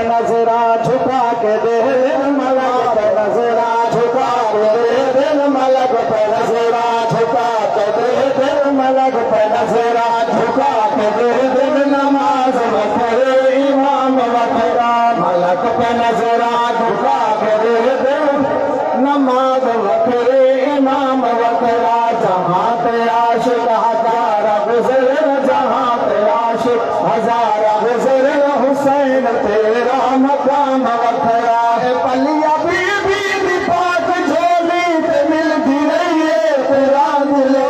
نظرہ جھکا کے دے دل ملک پہ نظرہ جھکا کے دے دل ملک پہ نظرہ جھکا کے دے دل ملک پہ نظرہ جھکا کے دے دل نماز وکھرے امام وکھرا ملک پہ نظرہ جھکا کے دے دل نماز وکھرے امام وکھرا جہاں پہ عاشق ہزارہ گزر جہاں پہ عاشق ہزارہ گزر حسین تیرا مقام وکھرا ہے پلیا بی بی پاک جھولی تے ملتی رہیے تیرا دلو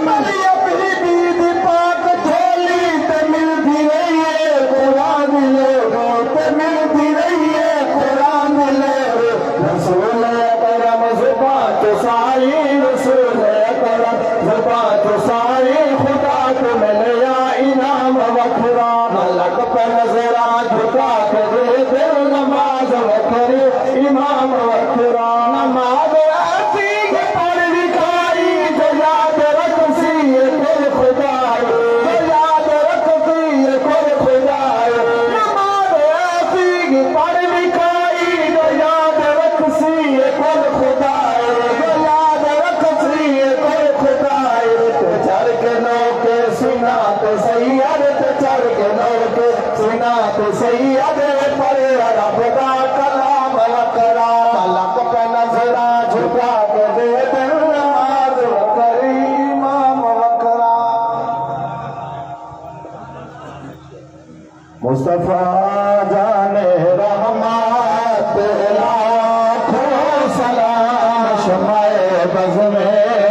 پلیا بی بی پاک جھولی تے ملتی رہیے تیرا دلو تے ملتی رہیے تیرا دلو رسول اکرم زبان تو ساری رسول اکرم زبان تو ساری خدا کو ملیا انعام وکھرا ملک پہ نظرہ جھکا کے دے دل نماز وکھری امام وکھرا نماز ایسی کہ پڑھ لکھائی جو یاد رکھسی کوئی خدائی جو یاد رکھسی کوئی خدائی نماز ایسی کہ پڑھ لکھائی جو یاد رکھسی کوئی خدائی جو یاد رکھسی کوئی خدائی تو چڑھ کے نو کے سنا تو سید تو چڑھ کے نو کے سنا تو سید پر رب دا کلام وکھرا ملک پہ نظرہ جھکا کے دے دل نماز وکھری امام وکھرا مصطفیٰ جان رحمت لاکھوں سلام شمع بز میں